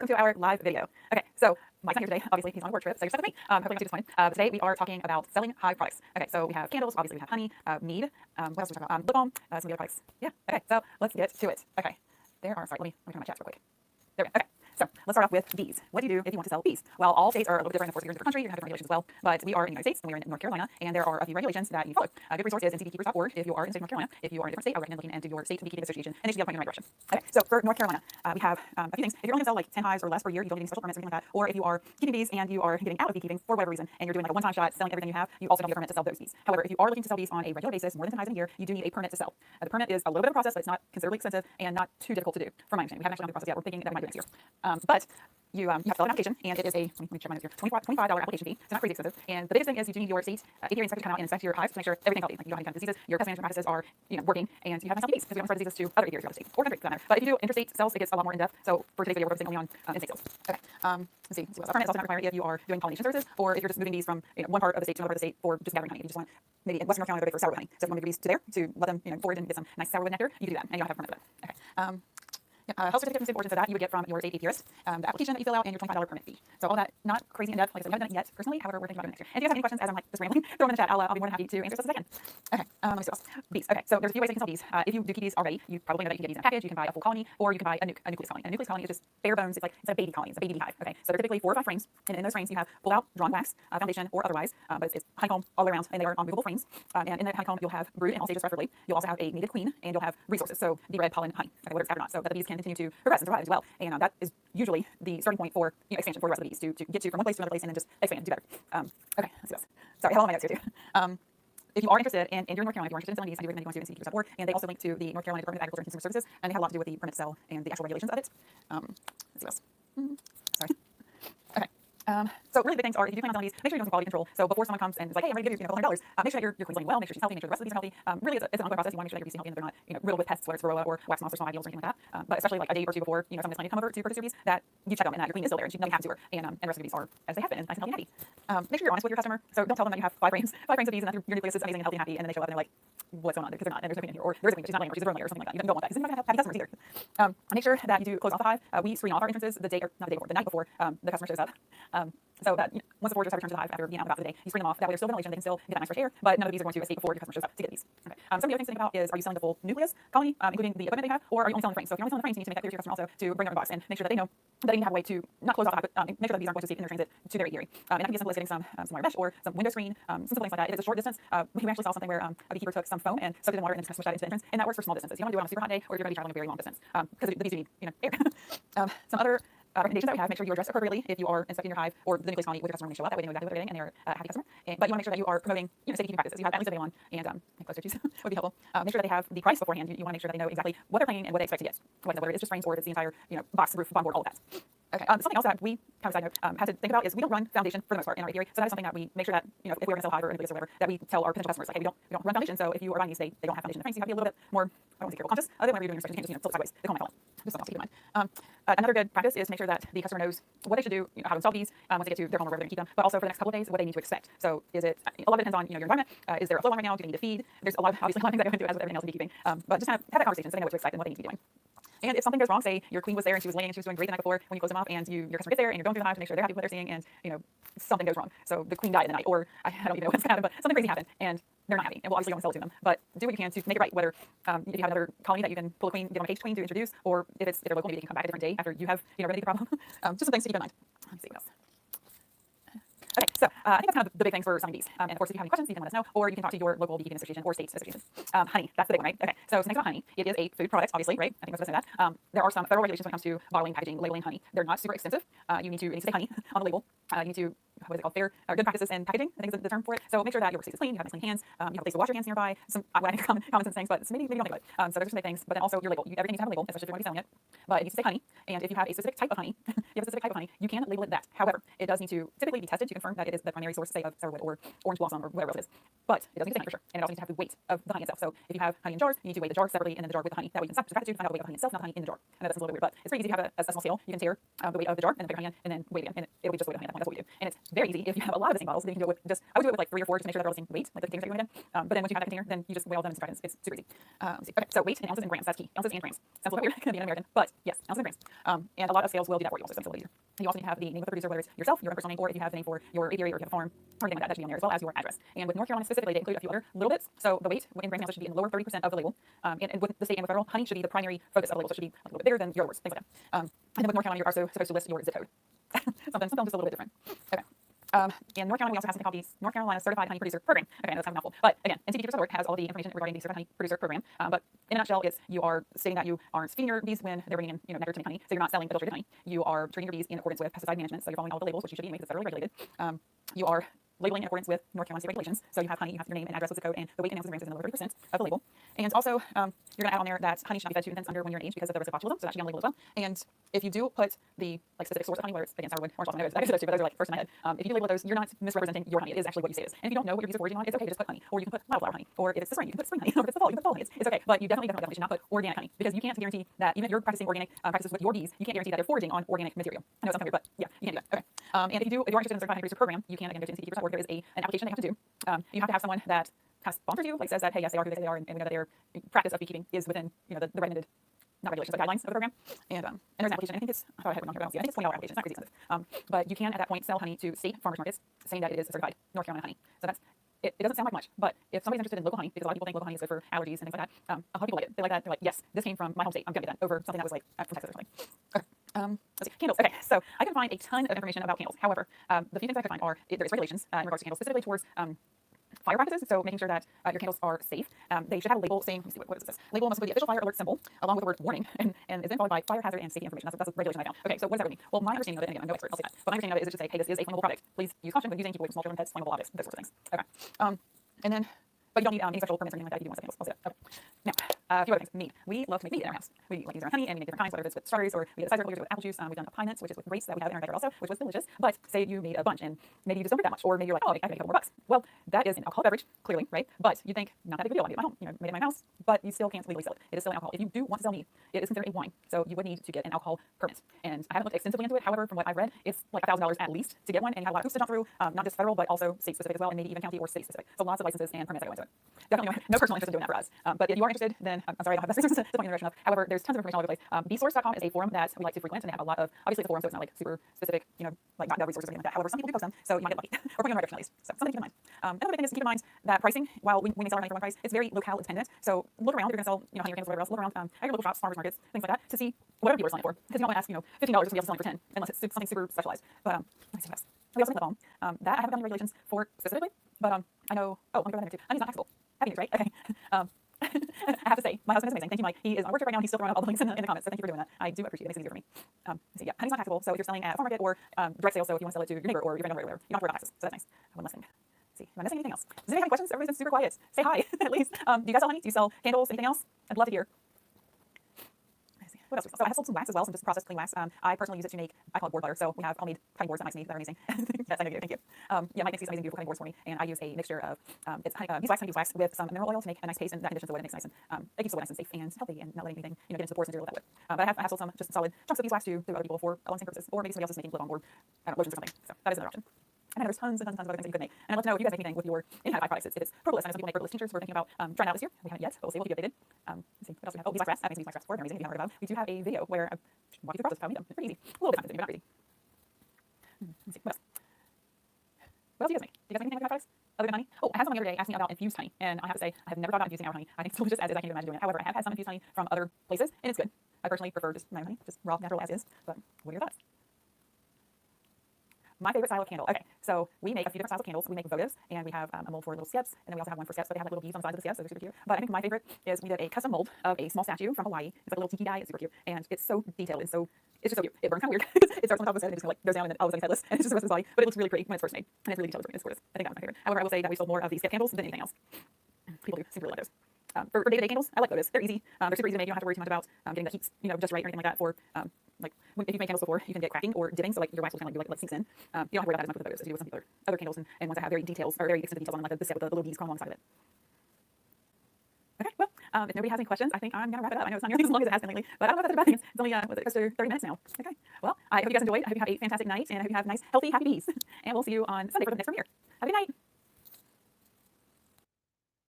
Welcome to our live video. Okay, so Mike's not here today. Obviously, he's on a work trip, so you're stuck with me. Hopefully, not too disappointed. But today, we are talking about selling hive products. Okay, so we have candles, obviously, we have honey, mead. What else are we talking about? Lip balm, some of the other products. Yeah, okay, so let's get to it. Okay, sorry, let me turn my chats real quick. There we go. Okay. So let's start off with bees. What do you do if you want to sell bees? Well, all states are a little bit different. Of course, if you're in a different country, you're going to have different regulations as well. But we are in the United States, and we are in North Carolina, and there are a few regulations that you follow. A good resource is ncbeekeepers.org if you are in the state of North Carolina. If you are in a different state, I would recommend looking into your state beekeeping association, and they should be able to point you in the right direction. Okay, so for North Carolina, we have a few things. If you're only going to sell like 10 hives or less per year, you don't need any special permits or anything like that. Or if you are keeping bees and you are getting out of beekeeping for whatever reason, and you're doing like a one-time shot, selling everything you have, you also don't need a permit to sell those bees. However, if you are looking to sell bees on a regular basis, more than 10 hives in a year, you do need a permit to sell. The permit is a little bit of a process, but it's not considerably expensive and not too difficult to do, from my understanding. We haven't actually gone through the process yet. We're thinking that we might do it next year. But you have to fill out an application, and it is let me check my notes here, $25 application fee, so not crazy expensive. And the biggest thing is you do need your state apiary inspector to come out and inspect your hives to make sure everything's healthy. Like you don't have any kind of diseases, your pest management practices are working, and you have nice healthy bees, because we don't spread diseases to other apiaries throughout the state or country for that matter. But if you do interstate sales, it gets a lot more in depth. So for today's video, we're focusing only on in-state sales. Okay. Let's see what else. A permit is also not required if you are doing pollination services, or if you're just moving bees from one part of the state to another part of the state for just gathering honey. If you just want maybe in Western North Carolina, they're for sourwood honey. So if you want to move your bees to there to let them forage and get some nice sourwood nectar, you can do that, and you don't have to have a permit for that. Okay. Health certificate from state origin, so that you would get from your state apiarist, the application that you fill out, and your $25 permit fee. So all that, not crazy in depth. Like I said, we haven't done it yet personally. However, we're thinking about doing it next year. And if you guys have any questions as I'm like just rambling, throw them in the chat. I'll be more than happy to answer as best as I can. Okay, let me see what else. Bees. Okay, so there's a few ways you can sell bees. If you do keep bees already, you probably know that you can get bees in a package. You can buy a full colony, or you can buy a nucleus colony. A nucleus colony is just bare bones. It's a baby colony. It's a baby beehive. Okay, so they're typically 4 or 5 frames, and in those frames you have pulled out, drawn wax, foundation or otherwise, but it's honeycomb all the way around, and they are on movable frames. And in that honeycomb you'll have brood in all stages preferably. You'll also have a mated queen, and you'll have resources. So the red pollen honey, okay, whether it's scattered or not, so that the bees can continue to progress and survive as well. And that is usually the starting point for expansion for the rest of the bees to get to from one place to another place and then just expand, do better. Okay, let's see this. Sorry, I have all my notes here too. If you are interested in you're in North Carolina, if you're interested in selling bees, I do recommend going to ncbeekeepers.org, and they also link to the North Carolina Department of Agriculture and Consumer Services, and they have a lot to do with the permit to sell and the actual regulations of it. Let's see this. Sorry. Okay. So really big things are, if you do plan on selling these, make sure you're doing some quality control. So before someone comes and is like, hey, I'm ready to give you $100, make sure that your queen's doing well, make sure she's healthy, make sure the rest of the bees are healthy. Really, it's an ongoing process. You want to make sure that your bees are healthy and they're not riddled with pests, whether it's varroa or wax moths or small beetles or anything like that. But especially like a day or two before someone is planning to come over to purchase your bees, that you check them and that your queen is still there and she nothing happens to her, and the rest of your bees are as they have been and nice and healthy and happy. Make sure you're honest with your customer. So don't tell them that you have 5 frames of bees and that your nucleus is amazing and healthy and happy, and then they show up and they're like, what's going on? Because they're not, and there's no queen in here, or there's a queen but she's not laying, or she's a drone layer or something like that. You don't want that, because then you're not going to have happy customers either. Make sure that you do close off the hive. We screen off our entrances the night before the customer shows up. So that once the foragers have returned to the hive after being out and about for the day, you screen them off. That way there's still ventilation, they can still get that nice fresh air, but none of the bees are going to escape before your customer shows up to get these. Okay. Some of the other things to think about is, are you selling the full nucleus colony, including the equipment they have, or are you only selling the frames? So if you're only selling the frames, you need to make that clear to your customer also to bring them in the box and make sure that they know that they need to have a way to not close off the hive, but make sure that the bees aren't going to escape in their transit to their apiary. And that can be as simple as getting some wire mesh or some window screen, some simple things like that. If it's a short distance, we actually saw something where a beekeeper took some foam and soaked it in water and then just smushed that into the entrance, and that works for small distances. You don't want to do it on a super hot day, or if you're going to be traveling a very long distance, because the bees do need air. Some other recommendations that we have: make sure you are dressed appropriately if you are inspecting your hive or the nucleus colony with your customer when they show up. That way they know exactly what they're getting and they're a happy customer. But you want to make sure that you are promoting safe keeping practices. You have at least a video on, and closer choose would be helpful. Make sure that they have the price beforehand. You want to make sure that they know exactly what they're planning and what they expect to get, whether it's just frames or if it's the entire box, roof, bottom board, all of that. Okay. Something else that we kind of side note have to think about is we don't run foundation for the most part in our apiary. So that is something that we make sure that if we're going to sell hive or nucleus or whatever, that we tell our potential customers, like, hey, we don't run foundation. So if you are buying these, they don't have foundation in the frames. You have to be a little bit more, I don't want to say careful, conscious of it whenever you're doing inspections. You can't just flip sideways. They call my phone. Just something else to keep in mind. Another good practice is to make sure that the customer knows what they should do, how to install these once they get to their home or wherever they're going to keep them, but also for the next couple of days what they need to expect. So is it a lot of it depends on your environment. Is there a flow on right now? Do you need to feed? There's obviously a lot of things that go into it as with everything else in beekeeping. But just kind of have that conversation so they know what to expect and what they need to be doing. And if something goes wrong, say your queen was there and she was laying and she was doing great the night before when you close them off, and your customer gets there and you're going through the hive to make sure they're happy with what they're seeing, and something goes wrong. So the queen died in the night, or I don't even know what's going to happen, but something crazy happened and they're not happy. And we'll obviously go and sell it to them. But do what you can to make it right, whether if you have another colony that you can pull a queen, get on a caged queen to introduce, or if they're local, maybe they can come back a different day after you have remedied the problem. Just some things to keep in mind. Let's see what else. Okay, so I think that's kind of the big thing for selling bees. And of course, if you have any questions, you can let us know, or you can talk to your local beekeeping association or state association. Honey, that's the big one, right? Okay, so some things about honey. It is a food product, obviously, right? I think most of us know that. There are some federal regulations when it comes to bottling, packaging, labeling honey. They're not super extensive. You need to say honey on the label. You need to, what is it called, fair or good practices in packaging, I think is the term for it. So make sure that your workspace is clean, you have nice clean hands, you have a place to wash your hands nearby. Some, I think common sense things, but maybe don't think about it. So those are some big things, but then also your label. Everything needs to have a label, especially if you're going to be selling it. But it needs to say honey, and if you have a specific type of honey, you can label it that. However, it does need to typically be tested to confirm that it is the primary source, say, of sourwood or orange blossom or whatever else it is. But it does need to say honey for sure, and it also needs to have the weight of the honey itself. So if you have honey in jars, you need to weigh the jar separately and then the jar with the honey. That way you can subtract it to find out the weight of the honey itself, not the honey in the jar. I know that's a little bit weird, but it's pretty easy to have a small scale. You can tear the weight of the jar and then put your honey in, and then weigh it again, and it'll be just the weight of the honey at that point. That's what we do, and it's very very easy. If you have a lot of the same bottles, then you can do it with just, I would do it with like 3 or 4 just to make sure that they're all the same weight, like the containers that you're going in. But then once you have that container, then you just weigh all them and subtract them. It's super easy. Let's see. Okay, so weight in ounces and grams, that's key. Ounces and grams. Sounds a little bit weird, being an American, but yes, ounces and grams. And a lot of scales will do that for you also, so it's a little easier. And you also need to have the name of the producer, whether it's yourself, your own personal name, or if you have the name for your apiary or if you have a farm or anything like that, that should be on there as well as your address. And with North Carolina specifically, they include a few other little bits. So the weight in grams and ounces should be in the lower 30% of the label. And with the state and with federal, honey should be the primary focus of the label, so it should be a little bit bigger than your words, things like that. And then with North Carolina, you're also supposed to list your zip code. something just a little bit different. Okay. In North Carolina, we also have something called the North Carolina Certified Honey Producer Program. Okay, I know that's kind of mouthful. But again, ncbkeepers.org has all of the information regarding the Certified Honey Producer Program. But in a nutshell, you are stating that you aren't feeding your bees when they're bringing in nectar to make honey. So you're not selling adulterated honey. You are treating your bees in accordance with pesticide management. So you're following all the labels, which you should be anyway, because it's federally regulated. You are labeling in accordance with North Carolina state regulations. So you have honey, you have your name and address with the code, and the weight in ounces and grams is in the lower 30% of the label. And also, you're going to add on there that honey should not be fed to infants under 1 year in age because of the risk of botulism. So that should be on the label as well. And if you do put the specific source of honey, whether it's again sourwood, orange blossom, I guess those two, but those are like first in my head. If you do label those, you're not misrepresenting your honey. It is actually what you say it is. And if you don't know what your bees are foraging on, it's okay to just put honey, or you can put wildflower honey, or if it's the spring, you can put spring honey, or if it's the fall, you can put fall honey. It's okay, but you definitely should not put organic honey because you can't guarantee that even if you're practicing organic practices with your bees, you can't guarantee that they're foraging on organic material. I know it's kind of weird, but yeah, you can't do that. Okay. And if you're interested in the Certified Honey Producer Program, you can again go to ncbkeepers.org. There is an application that you have to do. You have to have someone that has sponsored you, like says that hey, yes, they are who they say they are, and we know that their practice of beekeeping is within the recommended, not regulations, but guidelines of the program. And there's an application. I think I thought I had one on here, but I don't see it. I think it's $20 application. It's not crazy expensive. But you can at that point sell honey to state farmers markets, saying that it is certified North Carolina honey. So that's it doesn't sound like much, but if somebody's interested in local honey, because a lot of people think local honey is good for allergies and things like that, a lot of people like it. They like that. They're like, yes, this came from my home state. I'm gonna get that over something that was like from Texas or something. Okay. Let's see, candles. Okay, so I can find a ton of information about candles. However, the few things I could find are there is regulations in regards to candles, specifically towards fire practices, so making sure that your candles are safe. They should have a label saying, let me see, what does it say? Label must include the official fire alert symbol, along with the word warning, and is then followed by fire hazard and safety information. That's a regulation I found. Okay, so what does that mean? Well, my understanding of it, and again, I'm no expert, I'll say that, but my understanding of it is it should say, hey, this is a flammable product. Please use caution when using, keep away from small children, pets, flammable objects, those sorts of things. Okay. And then, but you don't need any special permits or anything like that if you do want to sell candles. I'll say that. Okay. Now, a few other things. Mead. We love to make mead in our house. We like use our own honey and we make different kinds, whether it's with strawberries or we get the cider flavors with apple juice. We've done a pine nuts, which is with grapes that we have in our backyard also, which was delicious. But say you made a bunch and maybe you just don't make that much, or maybe you're like, oh, I can make a couple more bucks. Well, that is an alcohol beverage, clearly, right? But you think not that big a deal. I made it at my home, made it in my house, but you still can't legally sell it. It is still an alcohol. If you do want to sell mead, it is considered a wine, so you would need to get an alcohol permit. And I haven't looked extensively into it. However, from what I've read, it's like $1,000 at least to get one, and you have a lot of hoops to jump through, not just federal, but also state specific as well, and maybe even county or state specific. So lots of licenses and permits that go into it. Definitely no personal interest in doing that for us. But if you are interested, then I'm sorry I don't have the resources to point you in the direction of. However, there's tons of information all over the place. Beesource.com is a forum that we like to frequent, and they have a lot of, obviously it's a forum, so it's not like super specific, like not resources or anything like that. However, some people do post them, so you might get lucky, or point you in the right direction at least. So something to keep in mind. Another big thing is to keep in mind that pricing, while we may sell our honey for one price, it's very locale dependent. So look around if you're going to sell, honey or candles or whatever else. Look around at your local shops, farmers markets, things like that, to see whatever people are selling it for. Because you don't want to ask, $15 if somebody else is selling for 10, unless it's something super specialized. But let me see what else. We also make lip balm. That I haven't done any regulations for specifically, but I know. Oh, let me go ahead and too. Honey's not taxable. Happy news, right? Okay. I have to say, my husband is amazing. Thank you, Mike. He is on work trip right now. He's still throwing up all the links in the comments, so thank you for doing that. I do appreciate it. It makes it easier for me. So yeah, honey's not taxable. So if you're selling at a farm market or direct sales, so if you want to sell it to your neighbor or your friend or whatever, you don't have to worry about taxes. So that's nice. One last thing. Let's see, am I missing anything else? Does anybody have any questions? Everybody's been super quiet. Say hi, at least. Do you guys sell honey? Do you sell candles? Anything else? I'd love to hear. What else? So I have sold some wax as well, some just processed clean wax. I personally use it to make, I call it board butter. So we have homemade cutting boards that Mike's made that are amazing. Yes, I know you do. Thank you. Yeah, Mike makes these amazing, beautiful cutting boards for me, and I use a mixture of it's beeswax, honeybeeswax with some mineral oil to make a nice paste, and that conditions the wood. It makes nice and it keeps the wood nice and safe and healthy, and not letting anything get into the pores and material of that wood. But I have sold some just solid chunks of beeswax to other people for balancing purposes, or maybe somebody else is making lip balm board lotions or something. So that is another option. And there's tons and tons of other things that you could make. And I'd love to know if you guys make anything with your in-house byproducts. If it's propolis. I know some people make propolis tinctures. We're thinking about trying out this year. We haven't yet, but we'll see. We'll keep you updated. Let's see what else we have. Oh, beeswax wraps. I've made some beeswax wraps before. They're amazing. If you haven't heard of them, we do have a video where I walk you through the process of how to make them. It's pretty easy. A little bit time consuming, but not crazy. Let's see what else. What else do you guys make? Do you guys make anything with your byproducts other than honey? Oh, I had someone the other day ask me about infused honey, and I have to say I have never thought about infusing our honey. I think it's delicious as is. I can't even imagine doing it. However, I have had some infused honey from other places, and it's good. I personally prefer just my own honey, just raw, natural as is. But what are your thoughts? My favorite style of candle. Okay, so we make a few different styles of candles. We make votives, and we have a mold for little skips, and then we also have one for skips, but they have like little beads on the sides of the skips, so they're super cute. But I think my favorite is we did a custom mold of a small statue from Hawaii. It's like a little tiki die. It's super cute, and it's so detailed. It's just so cute. It burns kind of weird. It starts on top of his head and it just goes down, and then all of a sudden he's headless, and it's just the rest of his body. But it looks really pretty when it's first made, and it's really detailed. It's gorgeous. I think that was my favorite. However, I will say that we sold more of these skip candles than anything else. People do seem to really like those. For day-to-day candles, I like those. They're easy. They're super easy to make. You don't have to worry too much about getting the heats, just right or anything like that. For like if you've made candles before, you can get cracking or dipping, so like your wax will kind of like sinks in. You don't have to worry about that as much with the photos as you do with some other candles and ones that have very details or very extensive details on them, like the set with the little beads crawling alongside of it. Okay, well, If nobody has any questions, I think I'm going to wrap it up. I know it's not nearly as long as it has been lately, but I don't know if that's a bad thing. It's only, close to 30 minutes now. Okay. Well, I hope you guys enjoyed. I hope you have a fantastic night, and I hope you have nice, healthy, happy bees. And we'll see you on Sunday for the next premiere. Have a good night.